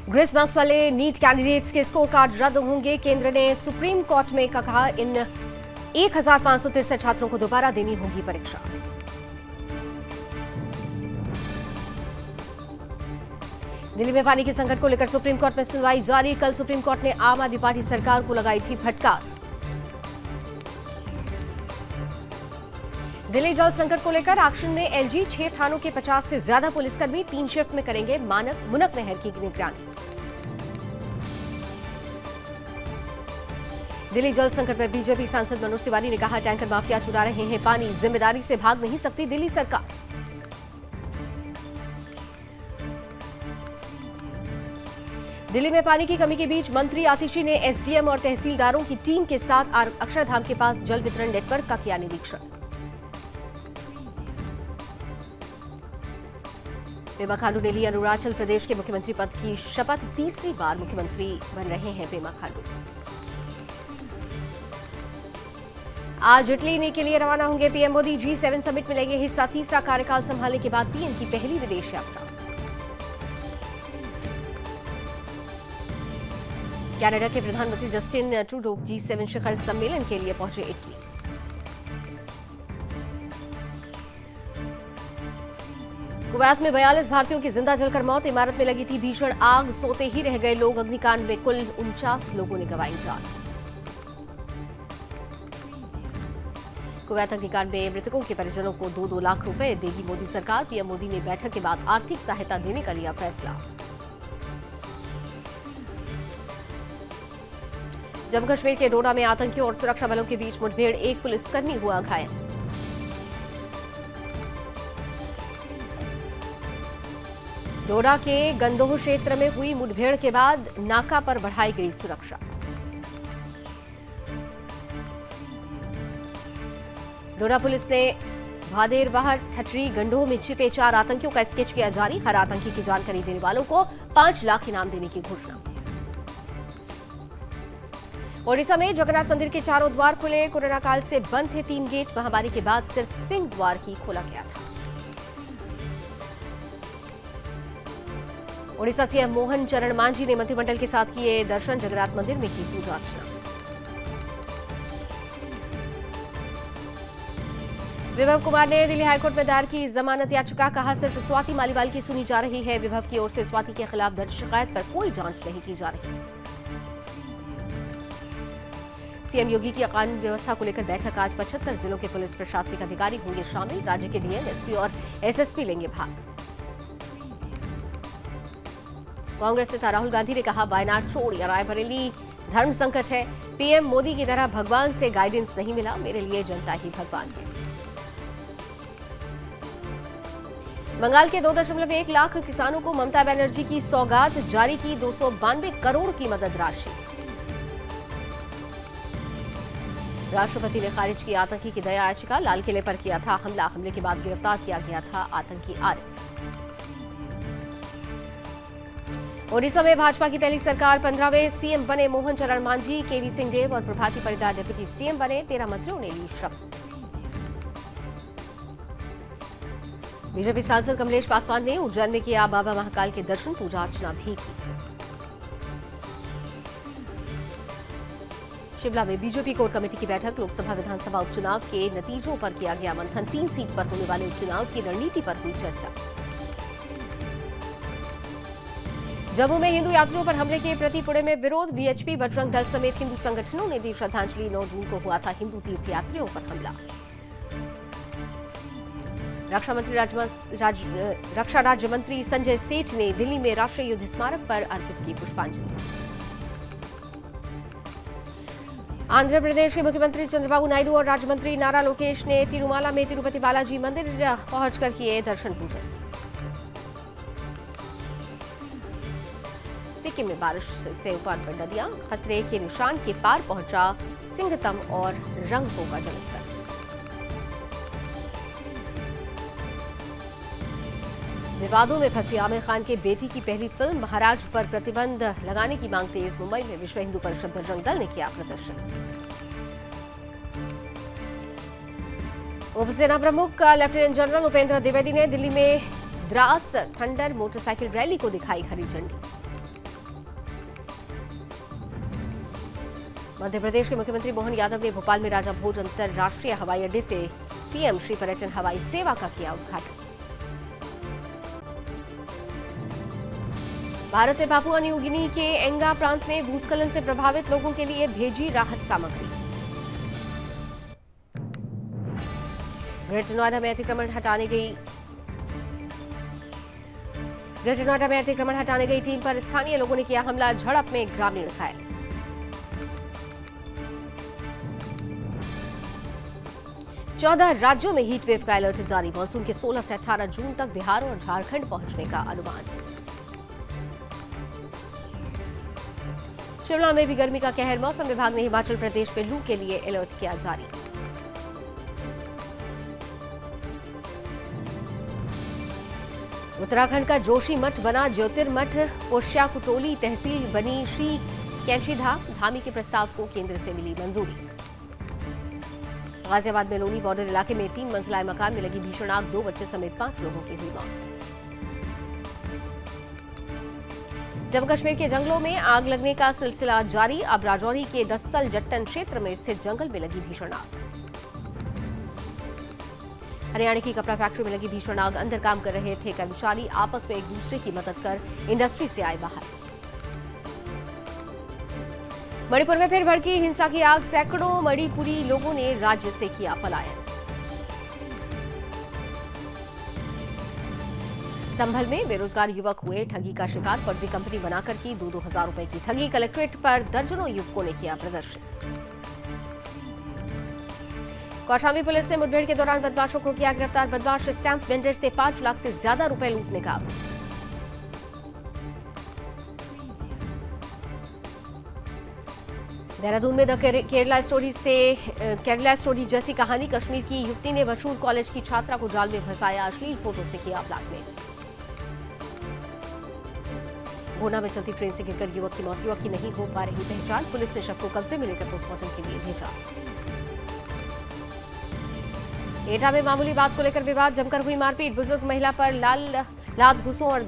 Grace marks वाले NEET candidates के score card रद्द होंगे। केंद्र ने सुप्रीम कोर्ट में कहा इन 1563 छात्रों को दोबारा देनी होगी परीक्षा। दिल्ली में पानी के संकट को लेकर सुप्रीम कोर्ट में सुनवाई जारी। कल सुप्रीम कोर्ट ने आम आदमी पार्टी सरकार को लगाई थी फटकार। दिल्ली जल संकट को लेकर एक्शन में एलजी। 6 थानों के 50 से ज्यादा पुलिसकर्मी 3 शिफ्ट में करेंगे मुनक नहर की निगरानी। दिल्ली जल संकट पर बीजेपी सांसद मनोज तिवारी ने कहा, टैंकर माफिया चुरा रहे हैं पानी, जिम्मेदारी से भाग नहीं सकती दिल्ली सरकार। दिल्ली में पानी की कमी के बीच मंत्री आतिशी ने एसडीएम और तहसीलदारों की टीम के साथ अक्षरधाम के पास जल वितरण नेटवर्क का किया निरीक्षण। पेमा खांडू ने ली अरुणाचल प्रदेश के मुख्यमंत्री पद की शपथ। तीसरी बार मुख्यमंत्री बन रहे हैं पेमा खांडू। आज इटली के लिए रवाना होंगे पीएम मोदी। G7 समिट में लेंगे हिस्सा। तीसरा कार्यकाल संभालने के बाद पीएम की पहली विदेश यात्रा। कनाडा के प्रधानमंत्री जस्टिन ट्रूडो G7 शिखर सम्मेलन के लिए पहुंचे इटली। कुवैत में 42 भारतीयों की जिंदा जलकर मौत। इमारत में लगी थी भीषण आग, सोते ही रह गए लोग। अग्निकांड में कुल 49 लोगों ने गंवाई जान। कुवैत अग्निकांड में मृतकों के परिजनों को 2-2 लाख रुपए देगी मोदी सरकार। पीएम मोदी ने बैठक के बाद आर्थिक सहायता देने का लिया फैसला। जम्मू कश्मीर के डोडा में आतंकियों और सुरक्षा बलों के बीच मुठभेड़। एक पुलिसकर्मी हुआ घायल। डोडा के गंदोह क्षेत्र में हुई मुठभेड़ के बाद नाका पर बढ़ाई गई सुरक्षा। डोडा पुलिस ने भादेरवाह ठटरी गंडोह में छिपे 4 आतंकियों का स्केच किया जारी। हर आतंकी की जानकारी देने वालों को 5 लाख इनाम देने की घोषणा। ओडिशा में जगन्नाथ मंदिर के चारों द्वार खुले। कोरोना काल से बंद थे 3 गेट। महामारी के बाद सिर्फ सिंह द्वार ही खोला गया था। ओडिशा सीएम मोहन चरण मांझी ने मंत्रिमंडल के साथ किए दर्शन। जगन्नाथ मंदिर में की पूजा अर्चना। विभव कुमार ने दिल्ली हाईकोर्ट में दायर की जमानत याचिका। कहा, सिर्फ स्वाति मालीवाल की सुनी जा रही है। विभव की ओर से स्वाति के खिलाफ दर्ज शिकायत पर कोई जांच नहीं की जा रही। सीएम योगी की कानून व्यवस्था को लेकर बैठक आज। 75 जिलों के पुलिस प्रशासनिक अधिकारी होंगे शामिल। राज्य के डीएम, एसपी और एसएसपी लेंगे भाग। कांग्रेस नेता राहुल गांधी ने कहा, वायनाड छोड़ या रायबरेली धर्म संकट है। पीएम मोदी की तरह भगवान से गाइडेंस नहीं मिला। मेरे लिए जनता ही भगवान है। बंगाल के 2.1 लाख किसानों को ममता बनर्जी की सौगात। जारी की 292 करोड़ की मदद राशि। राष्ट्रपति ने खारिज की आतंकी की दया याचिका। लाल किले पर किया था हमला। हमले के बाद गिरफ्तार किया गया था आतंकी आरिफ। ओडिशा में भाजपा की पहली सरकार। 15वें सीएम बने मोहन चरण मांझी। केवी सिंहदेव और प्रभाती परिदा डिप्टी सीएम बने। 13 मंत्रियों ने ली शपथ। बीजेपी सांसद कमलेश पासवान ने उज्जैन में किया बाबा महाकाल के दर्शन। पूजा अर्चना भी की। शिमला में बीजेपी कोर कमेटी की बैठक। लोकसभा विधानसभा उपचुनाव के नतीजों पर किया गया मंथन। 3 सीट पर होने वाले उपचुनाव की रणनीति पर हुई चर्चा। जम्मू में हिंदू यात्रियों पर हमले के प्रति पुणे में विरोध। बीएचपी, बजरंग दल समेत हिंदू संगठनों ने दी श्रद्धांजलि। 9 जून को हुआ था हिंदू तीर्थयात्रियों पर हमला। रक्षा राज्य मंत्री संजय सेठ ने दिल्ली में राष्ट्रीय युद्ध स्मारक पर अर्पित की पुष्पांजलि। आंध्र प्रदेश के मुख्यमंत्री चंद्रबाबू नायडू और राज्य मंत्री नारा लोकेश ने तिरुमाला में तिरुपति बालाजी मंदिर पहुंचकर किए दर्शन पूजन। सिक्किम में बारिश से उफान पर नदियां। खतरे के निशान के पार पहुंचा सिंगतम और रंगपो का जलस्तर। विवादों में फंसी आमिर खान के बेटी की पहली फिल्म महाराज पर प्रतिबंध लगाने की मांग तेज। मुंबई में विश्व हिंदू परिषद बजरंग दल ने किया प्रदर्शन। उपसेना प्रमुख लेफ्टिनेंट जनरल उपेंद्र द्विवेदी ने दिल्ली में द्रास थंडर मोटरसाइकिल रैली को दिखाई हरी झंडी। मध्य प्रदेश के मुख्यमंत्री मोहन यादव ने भोपाल में राजा भोज अंतरराष्ट्रीय हवाई अड्डे से पीएम श्री पर्यटन हवाई सेवा का किया उद्घाटन। भारत ने पापुआ न्यू गिनी के एंगा प्रांत में भूस्खलन से प्रभावित लोगों के लिए भेजी राहत सामग्री। ग्रेटर नोएडा में अतिक्रमण हटाने गई टीम पर स्थानीय लोगों ने किया हमला, झड़प में ग्रामीण घायल। चौदह राज्यों में हीट वेव का अलर्ट जारी, मानसून के 16 से 18 जून तक बिहार और झारखंड पहुंचने का अनुमान। शिमला में भी गर्मी का कहर, मौसम विभाग ने हिमाचल प्रदेश में लू के लिए अलर्ट किया जारी। उत्तराखंड का जोशीमठ बना ज्योतिर्मठ, पोश्याकुटोली तहसील बनी श्री कैंशीधाम, धामी के प्रस्ताव को केंद्र से मिली मंजूरी। गाजियाबाद में लोनी बॉर्डर इलाके में 3 मंजिला मकान में लगी भीषण आग, 2 बच्चे समेत 5 लोगों की हुई मौत। जम्मू कश्मीर के जंगलों में आग लगने का सिलसिला जारी, अब राजौरी के दस्सल जट्टन क्षेत्र में स्थित जंगल में लगी भीषण आग। हरियाणा की कपड़ा फैक्ट्री में लगी भीषण आग, अंदर काम कर रहे थे कर्मचारी आपस में एक दूसरे की मदद कर इंडस्ट्री से आए बाहर। मणिपुर में फिर भड़की हिंसा की आग, सैकड़ों मणिपुरी लोगों ने राज्य से किया पलायन। संभल में बेरोजगार युवक हुए ठगी का शिकार, फर्जी कंपनी बनाकर की 2-2 हजार रुपए की ठगी, कलेक्ट्रेट पर दर्जनों युवकों ने किया प्रदर्शन। कौशाम्बी पुलिस ने मुठभेड़ के दौरान बदमाशों को किया गिरफ्तार, बदमाश स्टैंप वेंडर से 5 लाख से ज्यादा रुपए लूटने का आरोप। देहरादून में द केरला स्टोरी जैसी कहानी, कश्मीर की युवती ने मशहूर कॉलेज की छात्रा को जाल में फंसाया, अश्लील फोटो से किया ब्लैकमेल। भोना में चलती ट्रेन से गिरकर युवक की मौत, युवक की नहीं हो पा रही पहचान, पुलिस ने शव को कब्जे में लेकर पोस्टमार्टम के लिए भेजा। एटा में मामूली बात को लेकर विवाद, जमकर हुई मारपीट, बुजुर्ग महिला पर लात घूसों और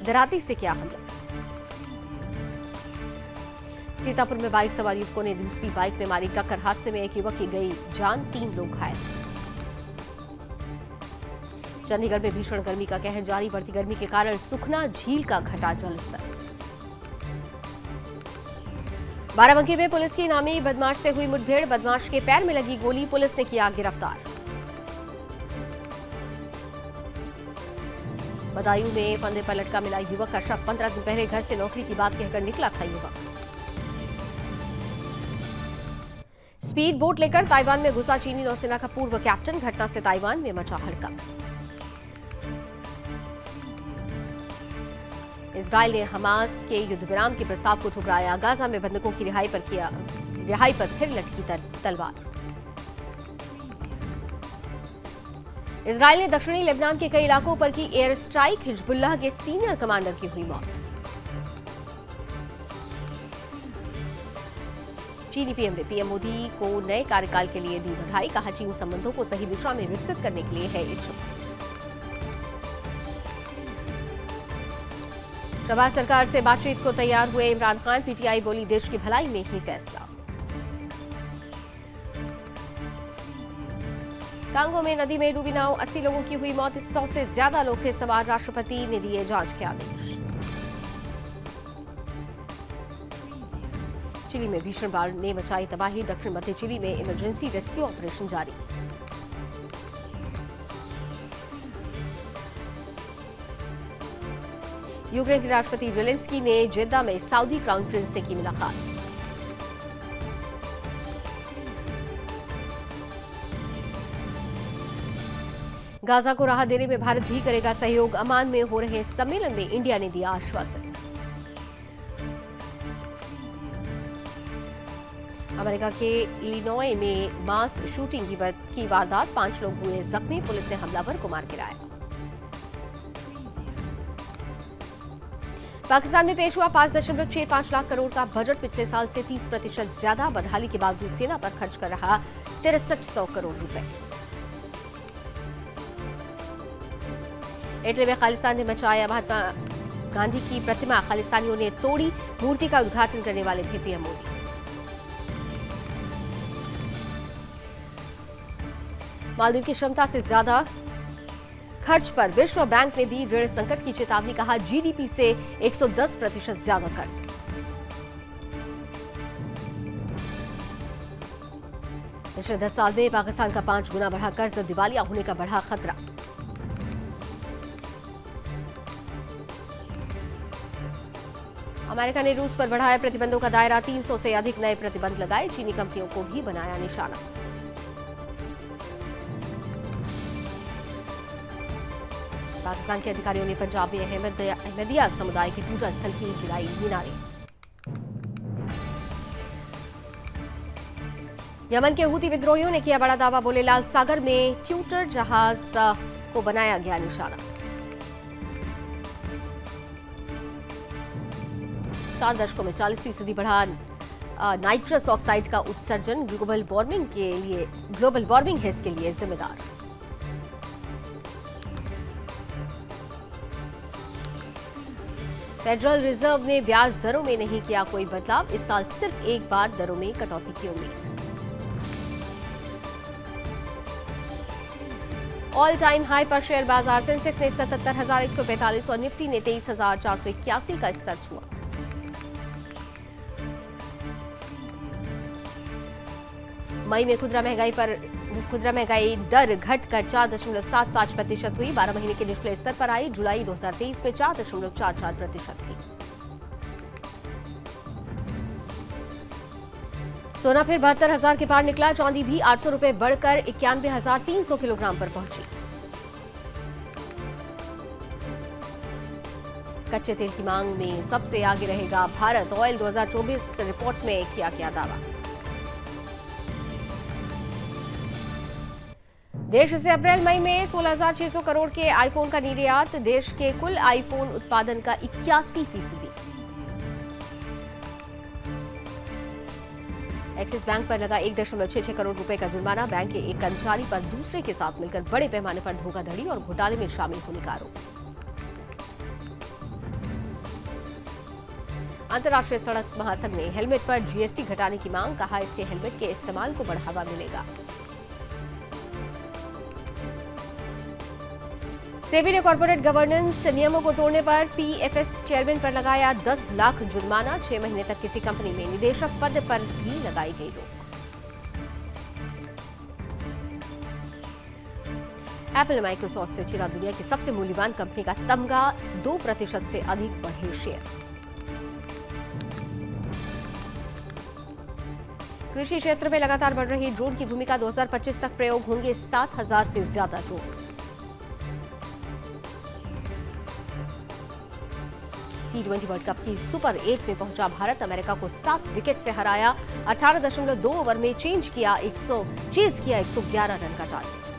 दराती से किया हमला। सीतापुर में बाइक सवार युवकों ने दूसरी बाइक में मारी टक्कर, हादसे में एक युवक की गई जान, 3 लोग घायल। चंडीगढ़ में भीषण गर्मी का कहर जारी, बढ़ती गर्मी के कारण सुखना झील का घटा जलस्तर। बाराबंकी में पुलिस की इनामी बदमाश से हुई मुठभेड़, बदमाश के पैर में लगी गोली, पुलिस ने किया गिरफ्तार। बदायूं में फंदे पर लटका मिला युवक का शव, 15 दिन पहले घर से नौकरी की बात कहकर निकला था युवक। स्पीड बोट लेकर ताइवान में घुसा चीनी नौसेना का पूर्व कैप्टन, घटना से ताइवान में मचा हड़कंप। इजरायल ने हमास के युद्ध विराम के प्रस्ताव को ठुकराया, गाजा में बंधकों की रिहाई पर फिर लटकी तलवार। इजरायल ने दक्षिणी लेबनान के कई इलाकों पर की एयर स्ट्राइक, हिजबुल्लाह के सीनियर कमांडर की हुई मौत। चीनी पीएम ने पीएम मोदी को नए कार्यकाल के लिए दी बधाई, कहा चीन संबंधों को सही दिशा में विकसित करने के लिए है इच्छुक। शहबाज सरकार से बातचीत को तैयार हुए इमरान खान, पीटीआई बोली देश की भलाई में ही फैसला। कांगो में नदी में डूबी नाव, 80 लोगों की हुई मौत, 100 से ज्यादा लोग थे सवार, राष्ट्रपति ने दिए जांच के आदेश। चिली में भीषण बाढ़ ने मचाई तबाही, दक्षिण मध्य चिली में इमरजेंसी रेस्क्यू ऑपरेशन जारी। यूक्रेन के राष्ट्रपति जेलेंस्की ने जेद्दा में सऊदी क्राउन प्रिंस से की मुलाकात। गाजा को राहत देने में भारत भी करेगा सहयोग, अमान में हो रहे सम्मेलन में इंडिया ने दिया आश्वासन। अमेरिका के इलिनॉय में मास शूटिंग की वारदात, 5 लोग हुए जख्मी, पुलिस ने हमलावर को मार गिराया। पाकिस्तान में पेश हुआ 5.65 लाख करोड़ का बजट, पिछले साल से 30% ज्यादा, बदहाली के बावजूद सेना पर खर्च कर रहा 6300 करोड़ रुपए। इटली में खालिस्तान ने मचाया, महात्मा गांधी की प्रतिमा खालिस्तानियों ने तोड़ी, मूर्ति का उद्घाटन करने वाले थे पीएम मोदी। मालदीव की क्षमता से ज्यादा खर्च पर विश्व बैंक ने दी ऋण संकट की चेतावनी, कहा जीडीपी से 110% ज्यादा कर्ज। पिछले 10 साल में पाकिस्तान का 5 गुना बढ़ा कर्ज, दिवालिया होने का बढ़ा खतरा। अमेरिका ने रूस पर बढ़ाया प्रतिबंधों का दायरा, 300 से अधिक नए प्रतिबंध लगाए, चीनी कंपनियों को भी बनाया निशाना। पाकिस्तान के अधिकारियों ने पंजाब में अहमदिया समुदाय की पूजा स्थल की गिराई मीनारें। यमन के हूती विद्रोहियों ने किया बड़ा दावा, बोले लाल सागर में ट्यूटर जहाज को बनाया गया निशाना। 4 दशकों में 40% बढ़ा नाइट्रस ऑक्साइड का उत्सर्जन, ग्लोबल वार्मिंग है इसके लिए जिम्मेदार। फेडरल रिजर्व ने ब्याज दरों में नहीं किया कोई बदलाव, इस साल सिर्फ एक बार दरों में कटौती की उम्मीद। ऑल टाइम हाई पर शेयर बाजार, सेंसेक्स ने 77,145 और निफ्टी ने 23,481 का स्तर छुआ। मई में खुदरा महंगाई दर घटकर 4.75% हुई, 12 महीने के निचले स्तर पर आई। जुलाई 2023 में 4.44% थी। सोना फिर 72,000 के पार निकला, चांदी भी 800 रुपए बढ़कर 91,300 किलोग्राम पर पहुंची। कच्चे तेल की मांग में सबसे आगे रहेगा भारत, ऑयल 2024 रिपोर्ट में किया गया दावा। देश से अप्रैल मई में 16,600 करोड़ के आईफोन का निर्यात, देश के कुल आईफोन उत्पादन का 81%। एक्सिस बैंक पर लगा 1.66 करोड़ रुपए का जुर्माना, बैंक के एक कर्मचारी पर दूसरे के साथ मिलकर बड़े पैमाने पर धोखाधड़ी और घोटाले में शामिल होने का आरोप। अंतर्राष्ट्रीय सड़क महासंघ ने हेलमेट पर जीएसटी घटाने की मांग, कहा इससे हेलमेट के इस्तेमाल को बढ़ावा मिलेगा। सेबी ने कॉर्पोरेट गवर्नेंस नियमों को तोड़ने पर पीएफएस चेयरमैन पर लगाया 10 लाख जुर्माना, 6 महीने तक किसी कंपनी में निदेशक पद पर भी लगाई गई रोक। एप्पल और माइक्रोसॉफ्ट से छिड़ा दुनिया की सबसे मूल्यवान कंपनी का तमगा, 2% से अधिक बढ़े शेयर। कृषि क्षेत्र में लगातार बढ़ रही ड्रोन की भूमिका, 2025 तक प्रयोग होंगे 7,000 से ज्यादा ड्रोन। T20 वर्ल्ड कप की सुपर 8 में पहुंचा भारत, अमेरिका को 7 विकेट से हराया, 18.2 ओवर में चेज किया 111 रन का टारगेट।